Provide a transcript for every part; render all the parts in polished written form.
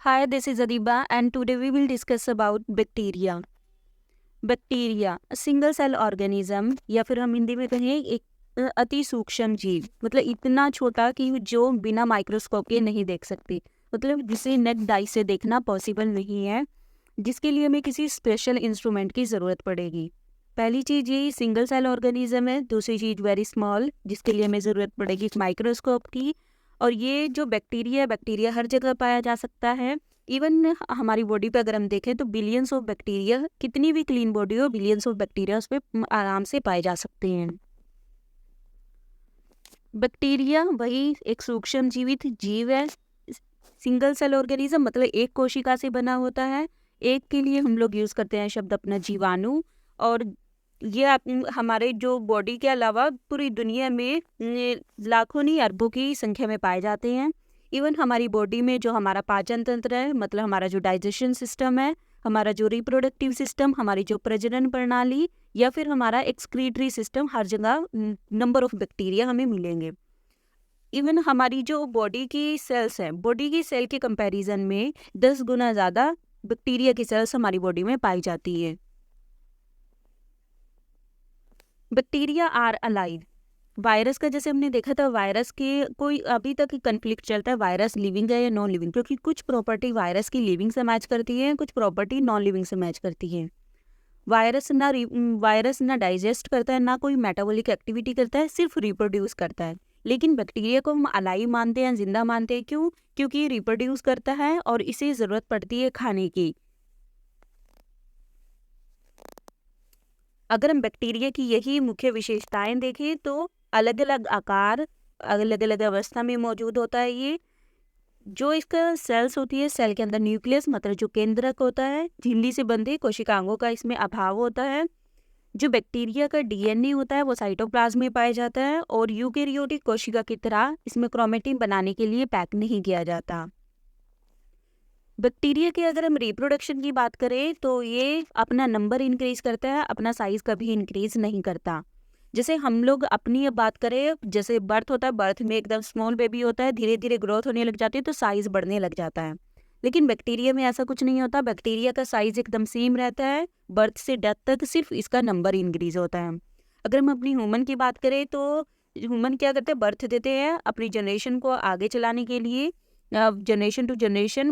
Hi, this is Adiba, and today we will discuss about bacteria. Bacteria single cell organism या फिर हम हिंदी में कहें एक अति सूक्ष्म जीव, मतलब इतना छोटा कि जो बिना माइक्रोस्कोप के नहीं देख सकती, मतलब जिसे नेट डाई से देखना पॉसिबल नहीं है, जिसके लिए हमें किसी स्पेशल इंस्ट्रूमेंट की ज़रूरत पड़ेगी। पहली चीज़ ये सिंगल सेल ऑर्गेनिज्म है। दूसरी चीज़ वेरी स्मॉल, जिसके लिए हमें ज़रूरत पड़ेगी माइक्रोस्कोप की। और ये जो बैक्टीरिया हर जगह पाया जा सकता है। इवन हमारी बॉडी पे अगर हम देखें तो बिलियंस ऑफ बैक्टीरिया, कितनी भी क्लीन बॉडी हो, बिलियंस ऑफ बैक्टीरिया उस पर आराम से पाए जा सकते हैं। बैक्टीरिया वही एक सूक्ष्म जीवित जीव है। सिंगल सेल ऑर्गेनिज्म मतलब एक कोशिका से बना होता है। एक के लिए हम लोग यूज़ करते हैं शब्द अपना जीवाणु। और ये हमारे जो बॉडी के अलावा पूरी दुनिया में लाखों नहीं अरबों की संख्या में पाए जाते हैं। इवन हमारी बॉडी में जो हमारा पाचन तंत्र है, मतलब हमारा जो डाइजेशन सिस्टम है, हमारा जो रिप्रोडक्टिव सिस्टम, हमारी जो प्रजनन प्रणाली या फिर हमारा एक्सक्रीटरी सिस्टम, हर जगह नंबर ऑफ बैक्टीरिया हमें मिलेंगे। इवन हमारी जो बॉडी की सेल्स हैं, बॉडी की सेल के कंपैरिजन में 10 गुना ज़्यादा बैक्टीरिया की सेल्स हमारी बॉडी में पाई जाती है। Bacteria are alive. वायरस का जैसे हमने देखा था, वायरस के कोई अभी तक कन्फ्लिक्ट चलता है, वायरस लिविंग है या नॉन लिविंग, क्योंकि कुछ प्रॉपर्टी वायरस की लिविंग से मैच करती है, कुछ प्रॉपर्टी नॉन लिविंग से मैच करती है। वायरस ना डाइजेस्ट करता है, ना कोई मेटाबॉलिक एक्टिविटी करता है, सिर्फ रिप्रोड्यूस करता है। लेकिन बैक्टीरिया को हम अलाइव मानते हैं, जिंदा मानते हैं। क्यों? क्योंकि ये रिप्रोड्यूस करता है और इसे ज़रूरत पड़ती है खाने की। अगर हम बैक्टीरिया की यही मुख्य विशेषताएं देखें तो अलग अलग आकार, अलग अलग अवस्था में मौजूद होता है। ये जो इसका सेल्स होती है, सेल के अंदर न्यूक्लियस मतलब जो केंद्रक होता है, झिल्ली से बंधे कोशिकांगों का इसमें अभाव होता है। जो बैक्टीरिया का डीएनए होता है वो साइटोप्लाज्म में पाया जाता है और यूकेरियोटिक कोशिका की तरह इसमें क्रोमेटिन बनाने के लिए पैक नहीं किया जाता। बैक्टीरिया के अगर हम रिप्रोडक्शन की बात करें तो ये अपना नंबर इंक्रीज करता है, अपना साइज कभी इंक्रीज नहीं करता। जैसे हम लोग अपनी अब बात करें, जैसे बर्थ होता है, बर्थ में एकदम स्मॉल बेबी होता है, धीरे धीरे ग्रोथ होने लग जाती है तो साइज बढ़ने लग जाता है। लेकिन बैक्टीरिया में ऐसा कुछ नहीं होता। बैक्टीरिया का साइज एकदम सेम रहता है, बर्थ से डेथ तक सिर्फ इसका नंबर इंक्रीज होता है। अगर हम अपनी ह्यूमन की बात करें तो ह्यूमन क्या करते हैं, बर्थ देते हैं अपनी जनरेशन को आगे चलाने के लिए। जनरेशन टू जनरेशन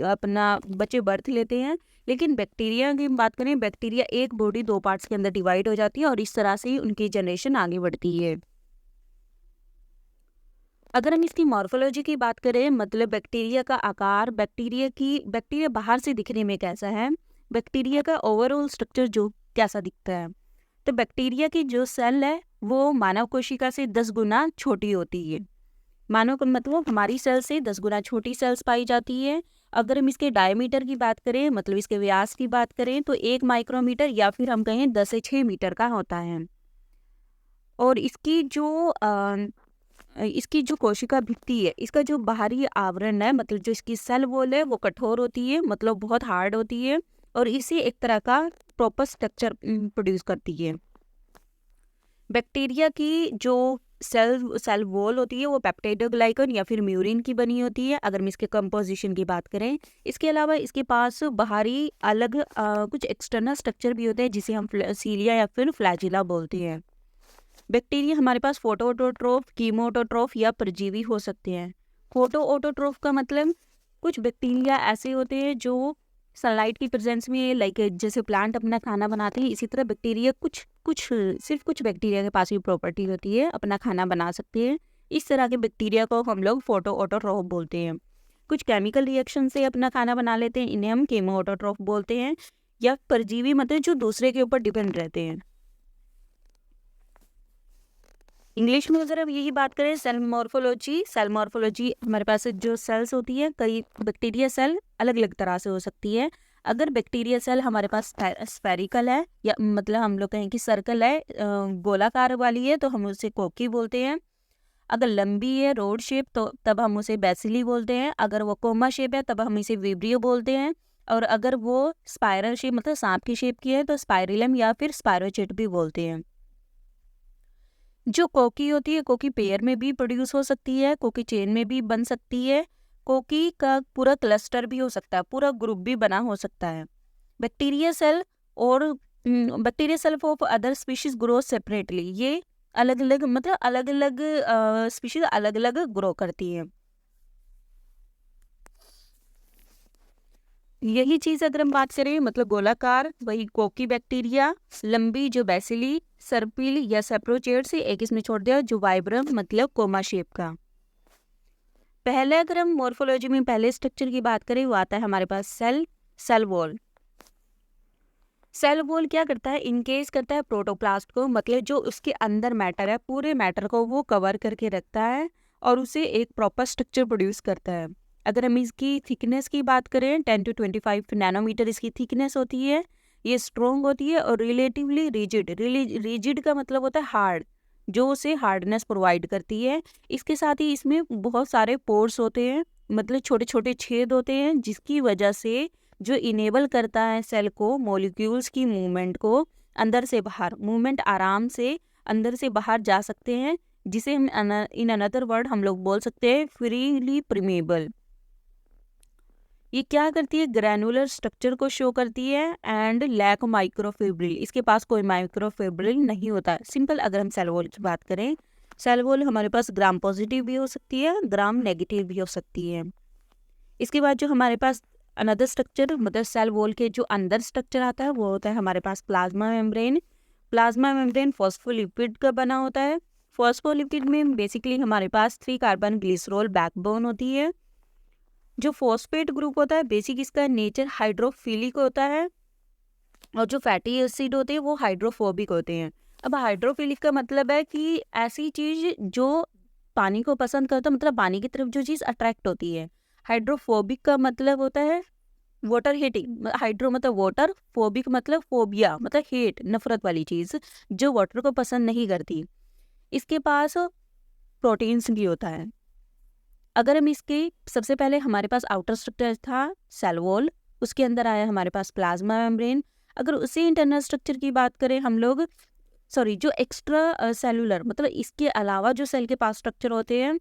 अपना बच्चे बर्थ लेते हैं। लेकिन बैक्टीरिया की बात करें, बैक्टीरिया एक बॉडी दो पार्ट्स के अंदर डिवाइड हो जाती है और इस तरह से ही उनकी जनरेशन आगे बढ़ती है। अगर हम इसकी मॉर्फोलॉजी की बात करें, मतलब बैक्टीरिया का आकार, बैक्टीरिया बाहर से दिखने में कैसा है, बैक्टीरिया का ओवरऑल स्ट्रक्चर जो कैसा दिखता है, तो बैक्टीरिया की जो सेल है वो मानव कोशिका से 10 गुना छोटी होती है। मानव का मतलब हमारी सेल से 10 गुना छोटी सेल्स पाई जाती है। अगर हम इसके डायमीटर की बात करें, मतलब इसके व्यास की बात करें, तो 1 माइक्रोमीटर या फिर हम कहें 10 से 6 मीटर का होता है। और इसकी जो कोशिका भित्ति है, इसका जो बाहरी आवरण है, मतलब जो इसकी सेल वॉल है वो कठोर होती है, मतलब बहुत हार्ड होती है और इसे एक तरह का प्रॉपर स्ट्रक्चर प्रोड्यूस करती है। बैक्टीरिया की जो सेल वॉल होती है वो पेप्टाइडोग्लाइकन या फिर म्यूरिन की बनी होती है, अगर हम इसके कंपोजिशन की बात करें। इसके अलावा इसके पास बाहरी अलग कुछ एक्सटर्नल स्ट्रक्चर भी होते हैं जिसे हम सीलिया या फिर फ्लैजिला बोलते हैं। बैक्टीरिया हमारे पास फोटो ऑटोट्रोफ, कीमो ऑटोट्रोफ या परजीवी हो सकते हैं। फोटो ऑटोट्रोफ का मतलब कुछ बैक्टीरिया ऐसे होते हैं जो सनलाइट की प्रेजेंस में, लाइक जैसे प्लांट अपना खाना बनाते हैं, इसी तरह बैक्टीरिया सिर्फ कुछ बैक्टीरिया के पास ये प्रॉपर्टी होती है, अपना खाना बना सकते हैं। इस तरह के बैक्टीरिया को हम लोग फोटो ऑटोट्रोफ बोलते हैं। कुछ केमिकल रिएक्शन से अपना खाना बना लेते हैं, इन्हें हम कीमो ऑटोट्रोफ बोलते हैं। या परजीवी मतलब जो दूसरे के ऊपर डिपेंड रहते हैं। इंग्लिश में अगर हम यही बात करें, सेल मॉर्फोलॉजी हमारे पास जो सेल्स होती है, कई बैक्टीरिया सेल अलग अलग तरह से हो सकती है। अगर बैक्टीरिया सेल हमारे पास स्फेरिकल है, या मतलब हम लोग कहें कि सर्कल है, गोलाकार वाली है, तो हम उसे कोकी बोलते हैं। अगर लंबी है, रोड शेप, तो तब हम उसे बेसिली बोलते हैं। अगर वो कोमा शेप है तब हम इसे विब्रियो बोलते हैं। और अगर वो स्पाइरल शेप मतलब सांप की शेप की है तो स्पाइरिलम या फिर स्पायरोचेट भी बोलते हैं। जो कोकी होती है, कोकी पेयर में भी प्रोड्यूस हो सकती है, कोकी चेन में भी बन सकती है। कोकी का पूरा क्लस्टर भी हो सकता है, पूरा ग्रुप भी बना हो सकता है। बैक्टीरिया सेल और bacteria cell of other species grow separately. ये अलग अलग मतलब अलग अलग स्पीशीज अलग अलग ग्रो करती हैं। यही चीज अगर हम बात करें मतलब गोलाकार, वही कोकी बैक्टीरिया, लंबी जो बैसिली, सर्पिल या सेप्रोचेट से एक इसमें छोड़ दिया जो वाइब्रम मतलब कोमा शेप का। पहले अगर हम मॉर्फोलॉजी में पहले स्ट्रक्चर की बात करें वो आता है हमारे पास सेल वॉल। सेल वॉल क्या करता है, इनकेस करता है प्रोटोप्लास्ट को, मतलब जो उसके अंदर मैटर है पूरे मैटर को वो कवर करके रखता है और उसे एक प्रॉपर स्ट्रक्चर प्रोड्यूस करता है। अगर हम इसकी थिकनेस की बात करें 10 to 25 नैनोमीटर इसकी थिकनेस होती है। ये स्ट्रॉन्ग होती है और रिलेटिवली रिजिड। रिजिड का मतलब होता है हार्ड, जो उसे हार्डनेस प्रोवाइड करती है। इसके साथ ही इसमें बहुत सारे पोर्स होते हैं, मतलब छोटे छोटे छेद होते हैं, जिसकी वजह से जो इनेबल करता है सेल को मॉलिक्यूल्स की मूवमेंट को, अंदर से बाहर मूवमेंट आराम से अंदर से बाहर जा सकते हैं, जिसे हम इन अनदर वर्ड हम लोग बोल सकते हैं फ्रीली परमेबल। ये क्या करती है, ग्रैनुलर स्ट्रक्चर को शो करती है एंड लैक माइक्रोफिब्रिल। इसके पास कोई माइक्रोफिब्रिल नहीं होता है। सिंपल अगर हम सेल वॉल की बात करें, सेल वॉल हमारे पास ग्राम पॉजिटिव भी हो सकती है, ग्राम नेगेटिव भी हो सकती है। इसके बाद जो हमारे पास अनदर स्ट्रक्चर मतलब सेल वॉल के जो अंदर स्ट्रक्चर आता है वो होता है हमारे पास plasma membrane. Plasma membrane phospholipid का बना होता है। फॉस्फोलिपिड में बेसिकली हमारे पास 3 कार्बन ग्लिसरॉल बैकबोन होती है। जो फॉस्फेट ग्रुप होता है बेसिक इसका नेचर हाइड्रोफिलिक होता है और जो फैटी एसिड होते हैं वो हाइड्रोफोबिक होते हैं। अब हाइड्रोफिलिक का मतलब है कि ऐसी चीज जो पानी को पसंद करता है, मतलब पानी की तरफ जो चीज अट्रैक्ट होती है। हाइड्रोफोबिक का मतलब होता है वाटर हेटिंग। हाइड्रो मतलब वाटर, फोबिक मतलब फोबिया मतलब हेट, नफरत वाली चीज जो वाटर को पसंद नहीं करती। इसके पास प्रोटीन्स भी होता है। अगर हम इसके सबसे पहले हमारे पास आउटर स्ट्रक्चर था सेल वॉल, उसके अंदर आया हमारे पास प्लाज्मा मेम्ब्रेन। अगर उसी इंटरनल स्ट्रक्चर की बात करें हम लोग, सॉरी जो एक्स्ट्रा सेलुलर मतलब इसके अलावा जो सेल के पास स्ट्रक्चर होते हैं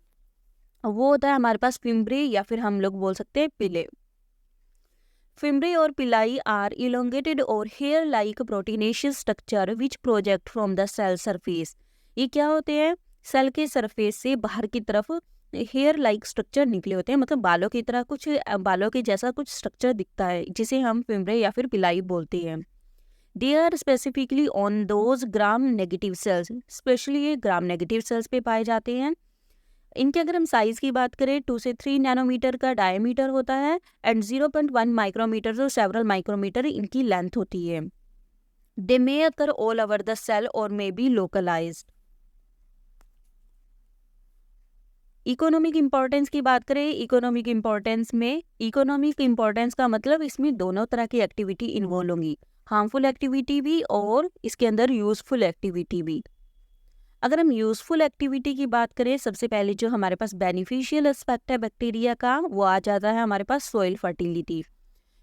वो होता है हमारे पास फिम्ब्री या फिर हम लोग बोल सकते हैं पिले। फिम्ब्री और पिलाई आर इलोंगेटेड और hair like proteinaceous structure which project from the cell surface. ये क्या होते हैं, सेल के सरफेस से बाहर की तरफ हेयर लाइक स्ट्रक्चर निकले होते हैं, मतलब बालों की तरह कुछ बालों के जैसा कुछ स्ट्रक्चर दिखता है, जिसे हम फिम्ब्रे या फिर पिलाई बोलते हैं। They are specifically on those gram negative cells, specially ये ग्राम नेगेटिव सेल्स पे पाए जाते हैं। इनके अगर हम साइज की बात करें 2 से 3 नैनोमीटर का डायमीटर होता है एंड 0.1 माइक्रोमीटर और सेवरल माइक्रोमीटर इनकी लेंथ होती है। They may occur all over the cell और may be localised. Economic importance की बात करें, इकोनॉमिक इंपॉर्टेंस में इकोनॉमिक इंपॉर्टेंस का मतलब इसमें दोनों तरह की एक्टिविटी इन्वॉल्व होंगी, हार्मफुल एक्टिविटी भी और इसके अंदर यूजफुल एक्टिविटी भी। अगर हम यूजफुल एक्टिविटी की बात करें, सबसे पहले जो हमारे पास बेनिफिशियल एस्पेक्ट है बैक्टीरिया का वो आ जाता है हमारे पास सॉइल फर्टिलिटी।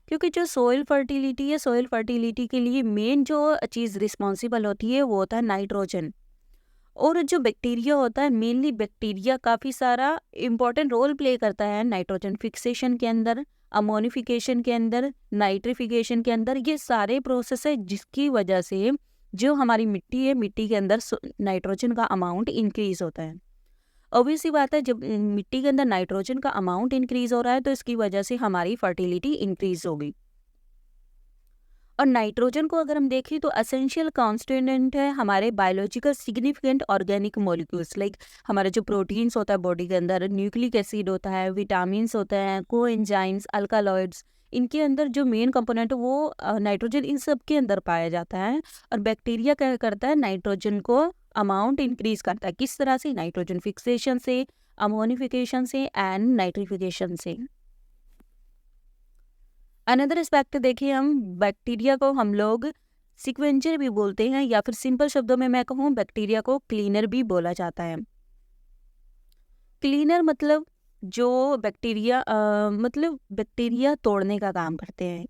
क्योंकि जो सॉइल फर्टिलिटी है, सॉइल फर्टिलिटी के लिए मेन जो चीज़ रिस्पॉन्सिबल होती है वो होता है नाइट्रोजन। और जो बैक्टीरिया होता है, मेनली बैक्टीरिया काफ़ी सारा इम्पोर्टेंट रोल प्ले करता है नाइट्रोजन फिक्सेशन के अंदर, अमोनिफिकेशन के अंदर, नाइट्रिफिकेशन के अंदर। ये सारे प्रोसेस है जिसकी वजह से जो हमारी मिट्टी है, मिट्टी के अंदर नाइट्रोजन का अमाउंट इंक्रीज होता है। ऑब्वियस सी बात है, जब मिट्टी के अंदर नाइट्रोजन का अमाउंट इंक्रीज हो रहा है तो इसकी वजह से हमारी फर्टिलिटी इंक्रीज होगी। और नाइट्रोजन को अगर हम देखें तो असेंशियल कॉन्स्टिट्यूएंट है हमारे biological significant organic molecules, like हमारे जो प्रोटीन्स होता है बॉडी के अंदर, न्यूक्लिक एसिड होता है, विटामिन्स होते हैं, कोएंजाइम्स, अल्कालॉइड्स, इनके अंदर जो मेन कंपोनेंट वो नाइट्रोजन इन सब के अंदर पाया जाता है। और बैक्टीरिया क्या करता है, नाइट्रोजन को अमाउंट इंक्रीज करता है। किस तरह से, नाइट्रोजन फिक्सेशन से, अमोनिफिकेशन से एंड नाइट्रिफिकेशन से। अनदर एस्पेक्ट देखिए, हम बैक्टीरिया को हम लोग सिक्वेंचर भी बोलते हैं या फिर सिंपल शब्दों में मैं कहूँ बैक्टीरिया को क्लीनर भी बोला जाता है। क्लीनर मतलब जो बैक्टीरिया मतलब बैक्टीरिया तोड़ने का काम करते हैं।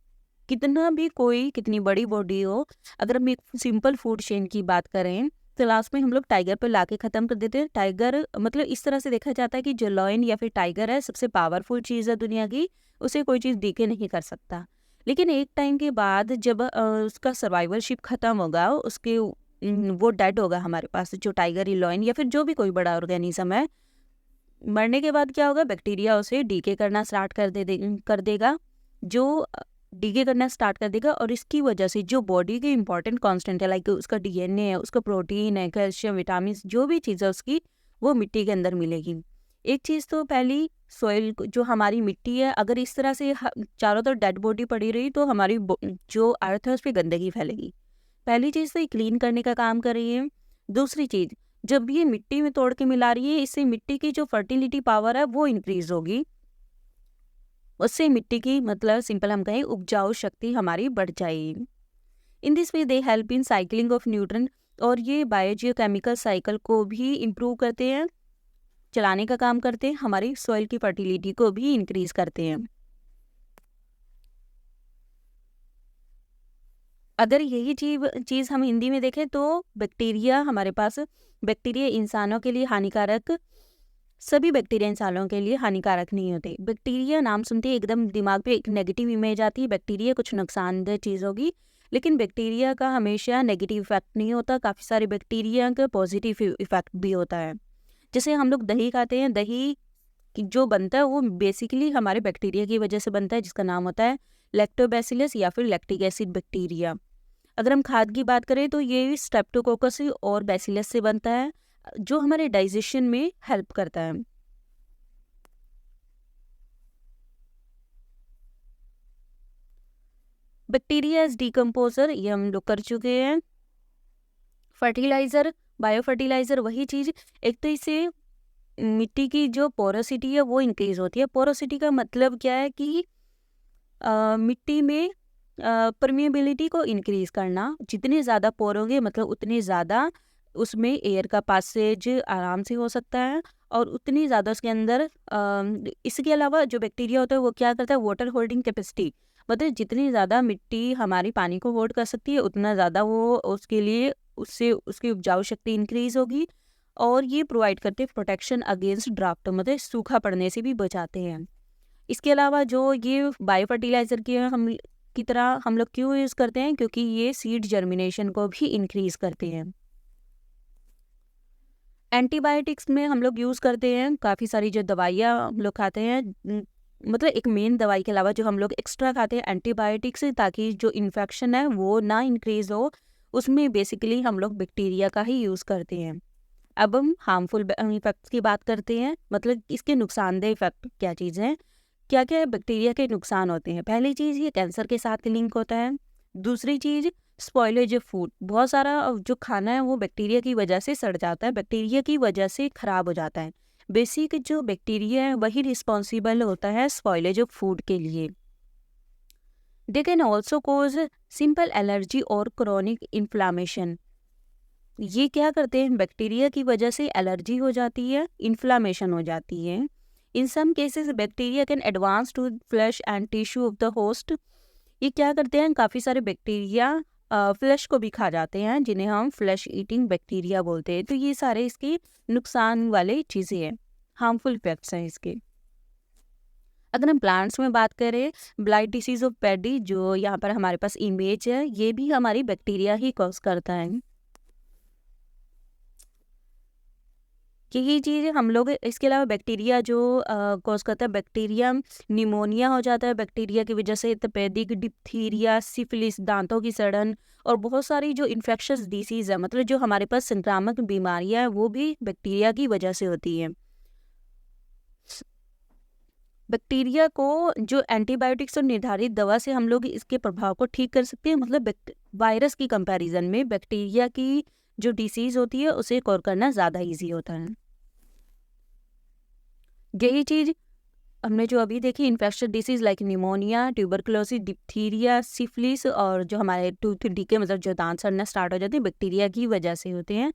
कितना भी कोई कितनी बड़ी बॉडी हो, अगर हम एक सिंपल फूड चेन की बात करें लास्ट में हम लोग टाइगर पे लाके ख़त्म कर देते हैं। टाइगर मतलब इस तरह से देखा जाता है कि जो लायन या फिर टाइगर है सबसे पावरफुल चीज़ है दुनिया की, उसे कोई चीज़ डीके नहीं कर सकता। लेकिन एक टाइम के बाद जब उसका सर्वाइवलशिप ख़त्म होगा, वो डेड होगा हमारे पास, जो टाइगर या लायन या फिर जो भी कोई बड़ा ऑर्गेनिज्म है, मरने के बाद क्या होगा, बैक्टीरिया उसे डीके करना स्टार्ट कर देगा, जो डीके करना स्टार्ट कर देगा। और इसकी वजह से जो बॉडी के इंपॉर्टेंट कांस्टेंट है, लाइक उसका डीएनए है, उसका प्रोटीन है, कैल्शियम, विटामिन, जो भी चीज़ है उसकी, वो मिट्टी के अंदर मिलेगी। एक चीज़ तो पहली सॉइल जो हमारी मिट्टी है, अगर इस तरह से चारों तरफ डेड बॉडी पड़ी रही तो हमारी जो अर्थ है उस पर गंदगी फैलेगी। पहली चीज़ तो ये क्लीन करने का काम कर रही है। दूसरी चीज़, जब ये मिट्टी में तोड़ के मिला रही है, इससे मिट्टी की जो फर्टिलिटी पावर है वो इंक्रीज होगी। उससे मिट्टी की मतलब सिंपल हम कहें उपजाऊ शक्ति हमारी बढ़ जाएगी। In this way they help in cycling of nutrient, और ये बायोजियोकेमिकल साइकिल को भी इम्प्रूव करते हैं, चलाने का काम करते हैं, हमारी सॉइल की फर्टिलिटी को भी इंक्रीज करते हैं। अगर यही चीज़ हम हिंदी में देखें तो बैक्टीरिया हमारे पास, बैक्टीरिया इंसानों के लिए हानिकारक, सभी बैक्टीरिया इंसानों के लिए हानिकारक नहीं होते। बैक्टीरिया नाम सुनते ही एकदम दिमाग पे एक नेगेटिव इमेज आती है, बैक्टीरिया कुछ नुकसानदेह चीज़ होगी, लेकिन बैक्टीरिया का हमेशा नेगेटिव इफेक्ट नहीं होता, काफ़ी सारे बैक्टीरिया का पॉजिटिव इफेक्ट भी होता है। जैसे हम लोग दही खाते हैं, दही जो बनता है वो बेसिकली हमारे बैक्टीरिया की वजह से बनता है, जिसका नाम होता है लैक्टोबैसिलस या फिर लैक्टिक एसिड बैक्टीरिया। अगर हम खाद की बात करें तो ये स्ट्रेप्टोकोकस और बैसिलस से बनता है, जो हमारे डाइजेशन में हेल्प करता है। बैक्टीरिया एज डिकम्पोजर, ये हम लोग कर चुके हैं। फर्टिलाइजर, बायो फर्टिलाइजर, वही चीज़, एक तो इससे मिट्टी की जो पोरोसिटी है वो इंक्रीज होती है। पोरोसिटी का मतलब क्या है कि मिट्टी में परमिएबिलिटी को इंक्रीज करना। जितने ज़्यादा पोर होंगे मतलब उतने ज़्यादा उसमें एयर का पासेज आराम से हो सकता है, और उतनी ज़्यादा उसके अंदर इसके अलावा जो बैक्टीरिया होता है वो क्या करता है, वाटर होल्डिंग कैपेसिटी, मतलब जितनी ज़्यादा मिट्टी हमारी पानी को होल्ड कर सकती है उतना ज़्यादा वो उसके लिए, उससे उसकी उपजाऊ शक्ति इंक्रीज होगी। और ये प्रोवाइड करते हैं प्रोटेक्शन अगेंस्ट ड्राफ्ट, मतलब सूखा पड़ने से भी बचाते हैं। इसके अलावा जो ये बायो फर्टिलाइज़र की तरह हम लोग क्यों यूज़ करते हैं, क्योंकि ये सीड जर्मिनेशन को भी इंक्रीज करते हैं। एंटीबायोटिक्स में हम लोग यूज़ करते हैं काफ़ी सारी जो दवाइयाँ हम लोग खाते हैं, मतलब एक मेन दवाई के अलावा जो हम लोग एक्स्ट्रा खाते हैं एंटीबायोटिक्स, ताकि जो इन्फेक्शन है वो ना इंक्रीज हो, उसमें बेसिकली हम लोग बैक्टीरिया का ही यूज़ करते हैं। अब हम हार्मफुल इफेक्ट्स की बात करते हैं, मतलब इसके नुकसानदेह इफेक्ट क्या चीज़ हैं, क्या क्या बैक्टीरिया के नुकसान होते हैं। पहली चीज़, ये कैंसर के साथ लिंक होता है। दूसरी चीज़, स्पॉइलेज ऑफ फूड, बहुत सारा जो खाना है वो बैक्टीरिया की वजह से सड़ जाता है, बैक्टीरिया की वजह से खराब हो जाता है। बेसिक जो बैक्टीरिया है वही रिस्पॉन्सिबल होता है स्पॉइलेज ऑफ फूड के लिए। They can also cause simple allergy और क्रॉनिक इन्फ्लामेशन। ये क्या करते हैं, बैक्टीरिया की वजह से एलर्जी हो जाती है, इन्फ्लामेशन हो जाती है। In some cases bacteria can advance to flash and tissue of the host. ये क्या करते हैं, काफ़ी सारे बैक्टीरिया फ्लैश को भी खा जाते हैं, जिन्हें हम फ्लैश ईटिंग बैक्टीरिया बोलते हैं। तो ये सारे इसके नुकसान वाले चीज़ें हैं, हार्मफुल इफेक्ट्स हैं इसके। अगर हम प्लांट्स में बात करें, ब्लाइट डिसीज ऑफ पैडी, जो यहाँ पर हमारे पास इमेज है, ये भी हमारी बैक्टीरिया ही कॉज करता है। यही चीज़ हम लोग, इसके अलावा बैक्टीरिया जो कॉज करता है, बैक्टीरिया निमोनिया हो जाता है बैक्टीरिया की वजह से, तपेदिक, डिप्थीरिया, सिफिलिस, दांतों की सड़न, और बहुत सारी जो इन्फेक्शस डिसीज़ है, मतलब जो हमारे पास संक्रामक बीमारियां हैं, वो भी बैक्टीरिया की वजह से होती हैं। बैक्टीरिया को जो एंटीबायोटिक्स और निर्धारित दवा से हम लोग इसके प्रभाव को ठीक कर सकते हैं, मतलब वायरस की कंपैरिजन में बैक्टीरिया की जो डिसीज होती है उसे कवर करना ज़्यादा इजी होता है। यही चीज़ हमने जो अभी देखी, infectious disease like pneumonia, tuberculosis, diphtheria, syphilis, और जो हमारे टूथ डीके मतलब जो दांत सड़ना स्टार्ट हो जाते हैं, बैक्टीरिया की वजह से होते हैं।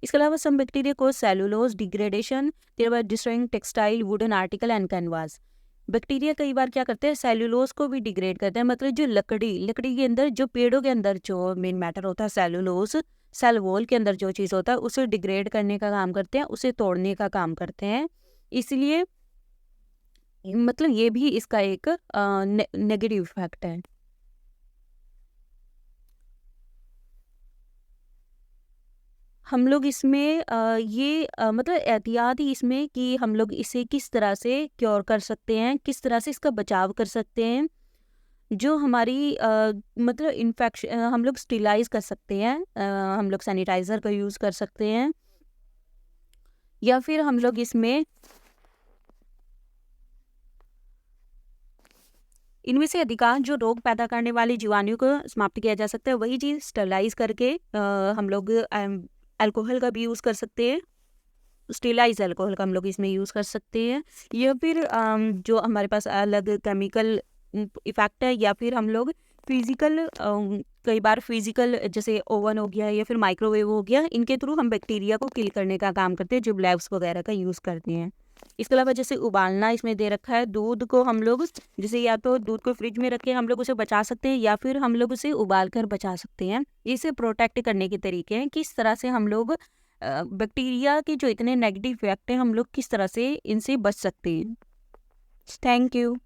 इसके अलावा सम बैक्टीरिया को cellulose degradation, their destroying textile, wooden article and canvas. Bacteria कई बार क्या करते हैं, सेलुलोज को भी डिग्रेड करते हैं, मतलब जो लकड़ी के अंदर, जो पेड़ों के अंदर जो मेन मैटर होता है सेलुलोज, सेल वॉल के अंदर जो चीज़ होता है उसे डिग्रेड करने का काम करते हैं, उसे तोड़ने का काम करते हैं। इसलिए मतलब ये भी इसका एक नेगेटिव इफेक्ट है। हम लोग इसमें ये मतलब एहतियात ही इसमें कि हम लोग इसे किस तरह से क्योर कर सकते हैं, किस तरह से इसका बचाव कर सकते हैं। जो हमारी मतलब इन्फेक्शन हम लोग स्टेरिलाइज़ कर सकते हैं, हम लोग सैनिटाइज़र का यूज़ कर सकते हैं, या फिर हम लोग इसमें इनमें से अधिकांश जो रोग पैदा करने वाले जीवाणु को समाप्त किया जा सकता है, वही चीज़ स्टेरिलाइज़ करके हम लोग अल्कोहल का भी यूज़ कर सकते हैं। स्टेरिलाइज़ अल्कोहल का हम लोग इसमें यूज़ कर सकते हैं, या फिर जो हमारे पास अलग केमिकल इफ़ेक्ट है, या फिर हम लोग फिज़िकल कई बार फिज़िकल जैसे ओवन हो गया या फिर माइक्रोवेव हो गया, इनके थ्रू हम बैक्टीरिया को किल करने का काम करते हैं, जो लैब्स वगैरह का यूज़ करते हैं। इसके अलावा जैसे उबालना इसमें दे रखा है, दूध को हम लोग जैसे या तो दूध को फ्रिज में रख के हम लोग उसे बचा सकते हैं, या फिर हम लोग उसे उबाल कर बचा सकते हैं। इसे प्रोटेक्ट करने के तरीके हैं, किस तरह से हम लोग बैक्टीरिया के जो इतने नेगेटिव इफेक्ट हैं, हम लोग किस तरह से इनसे बच सकते हैं। Thank you.